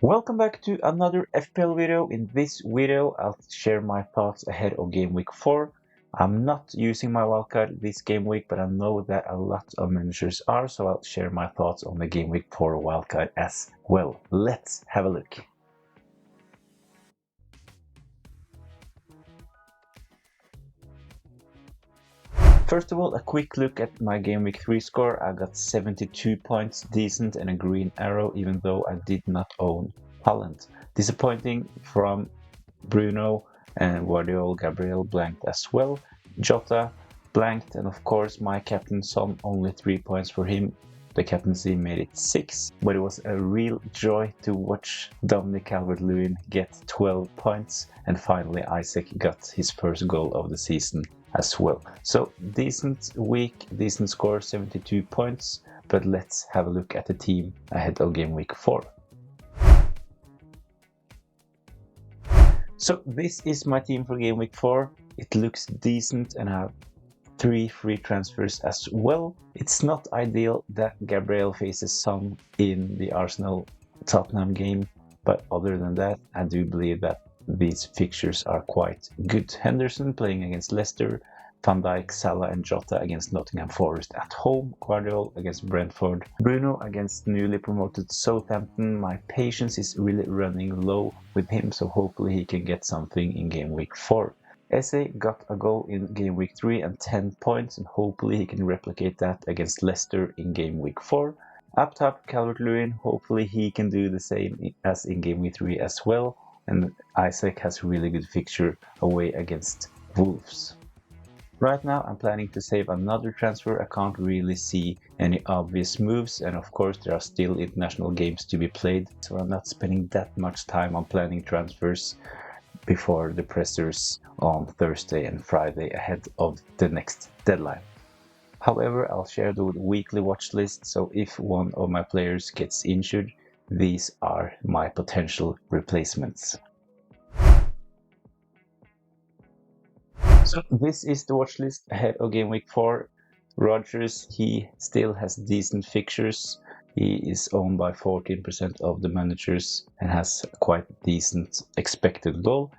Welcome back to another FPL video. In this video, I'll share my thoughts ahead of game week 4. I'm not using my wildcard this game week, but I know that a lot of managers are, so I'll share my thoughts on the game week 4 wildcard as well. Let's have a look. First of all, a quick look at my game week 3 score. I got 72 points, decent, and a green arrow, even though I did not own Haaland. Disappointing from Bruno, and Guardiola Gabriel blanked as well. Jota blanked, and of course my captain Son, only 3 points for him. The captaincy made it 6, but it was a real joy to watch Dominic Calvert-Lewin get 12 points, and finally Isaac got his first goal of the season as well. So decent week, decent score, 72 points, but let's have a look at the team ahead of game week 4. So this is my team for game week 4. It looks decent and I have 3 free transfers as well. It's not ideal that Gabriel faces Son in the Arsenal-Tottenham game, but other than that, I do believe that these fixtures are quite good. Henderson playing against Leicester, Van Dijk, Salah and Jota against Nottingham Forest at home, Guardiola against Brentford, Bruno against newly promoted Southampton. My patience is really running low with him, so hopefully he can get something in game week 4. Eze got a goal in game week 3 and 10 points, and hopefully he can replicate that against Leicester in game week 4. Up top, Calvert-Lewin, hopefully he can do the same as in game week 3 as well. And Isaac has a really good fixture away against Wolves. Right now I'm planning to save another transfer. I can't really see any obvious moves, and of course there are still international games to be played, so I'm not spending that much time on planning transfers before the pressers on Thursday and Friday ahead of the next deadline. However, I'll share the weekly watch list, so if one of my players gets injured, these are my potential replacements. So this is the watch list ahead of game week 4. Rodgers, he still has decent fixtures. He is owned by 14% of the managers and has a quite decent expected goal.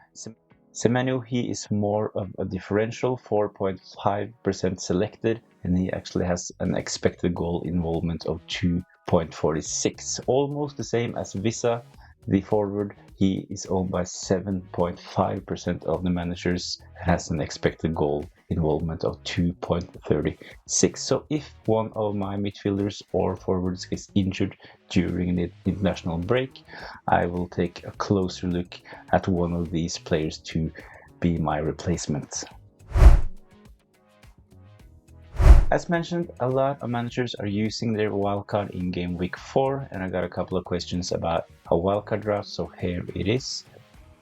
Semenyo, he is more of a differential, 4.5% selected, and he actually has an expected goal involvement of 2.46, almost the same as Visa, the forward. He is owned by 7.5% of the managers and has an expected goal involvement of 2.36. So if one of my midfielders or forwards gets injured during the international break, I will take a closer look at one of these players to be my replacement. As mentioned, a lot of managers are using their wildcard in game week 4, and I got a couple of questions about a wildcard draft, so here it is.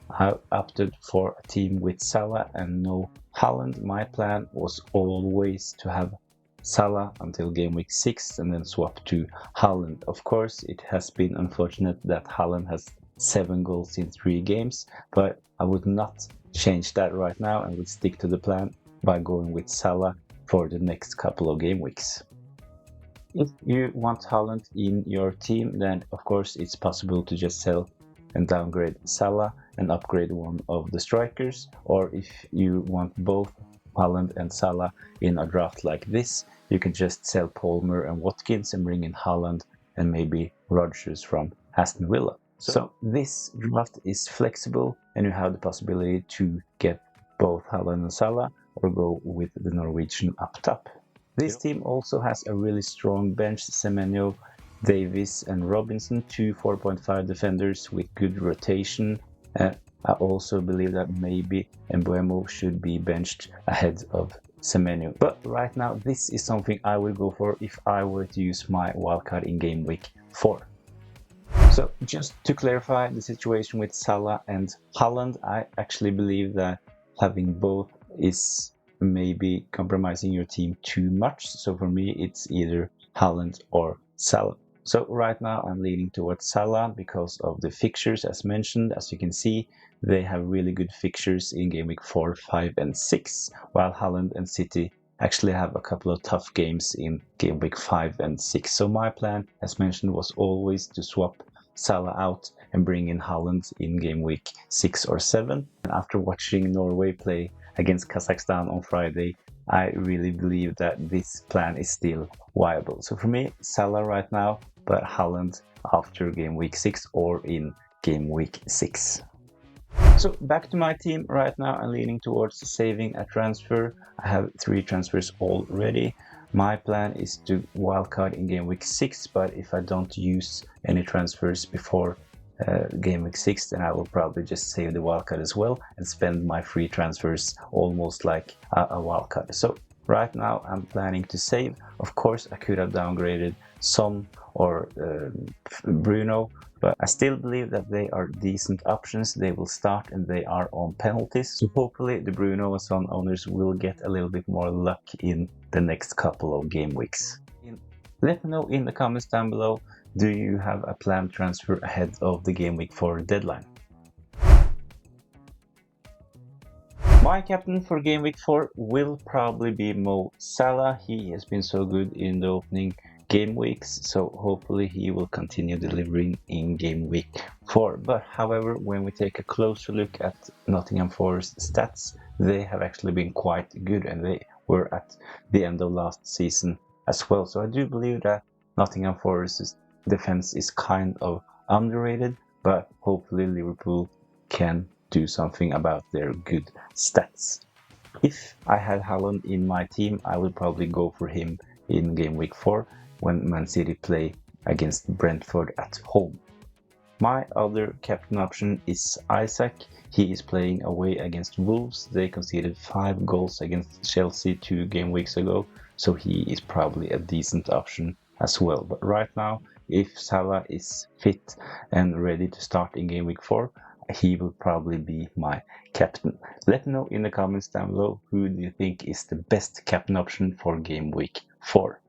I opted for a team with Salah and no Haaland. My plan was always to have Salah until game week 6 and then swap to Haaland. Of course, it has been unfortunate that Haaland has 7 goals in 3 games, but I would not change that right now and would stick to the plan by going with Salah for the next couple of game weeks. If you want Haaland in your team, then of course it's possible to just sell and downgrade Salah and upgrade one of the strikers, or if you want both Haaland and Salah in a draft like this, you can just sell Palmer and Watkins and bring in Haaland and maybe Rodgers from Aston Villa. So this draft is flexible and you have the possibility to get both Haaland and Salah or go with the Norwegian up top. This team also has a really strong bench: Semenyo, Davis and Robinson, 2 4.5 defenders with good rotation. I also believe that maybe Mbeumo should be benched ahead of Semenyo. But right now this is something I would go for if I were to use my wildcard in game week 4. So just to clarify the situation with Salah and Haaland, I actually believe that having both is maybe compromising your team too much. So for me, it's either Haaland or Salah. So right now I'm leaning towards Salah because of the fixtures as mentioned. As you can see, they have really good fixtures in game week 4, 5 and 6, while Haaland and City actually have a couple of tough games in game week 5 and 6. So my plan, as mentioned, was always to swap Salah out and bring in Haaland in game week 6 or 7. And after watching Norway play against Kazakhstan on Friday, I really believe that this plan is still viable. So for me, Salah right now, but Haaland after game week 6 or in game week 6. So back to my team right now. I'm leaning towards saving a transfer. I have 3 transfers already. My plan is to wildcard in game week 6, but if I don't use any transfers before game week 6, then I will probably just save the wildcard as well and spend my free transfers almost like a wildcard. So right now I'm planning to save. Of course, I could have downgraded Son or Bruno, but I still believe that they are decent options. They will start and they are on penalties. So hopefully the Bruno and Son owners will get a little bit more luck in the next couple of game weeks. Let me know in the comments down below, do you have a planned transfer ahead of the game week 4 deadline? My captain for game week 4 will probably be Mo Salah. He has been so good in the opening game weeks, so hopefully he will continue delivering in game week 4. But however, when we take a closer look at Nottingham Forest stats, they have actually been quite good, and they were at the end of last season as well. So I do believe that Nottingham Forest's defense is kind of underrated, but hopefully Liverpool can do something about their good stats. If I had Haaland in my team, I would probably go for him in game week 4 when Man City play against Brentford at home. My other captain option is Isaac. He is playing away against Wolves. They conceded 5 goals against Chelsea 2 game weeks ago, so he is probably a decent option as well. But right now, if Salah is fit and ready to start in game week 4, he will probably be my captain. Let me know in the comments down below, who do you think is the best captain option for game week 4?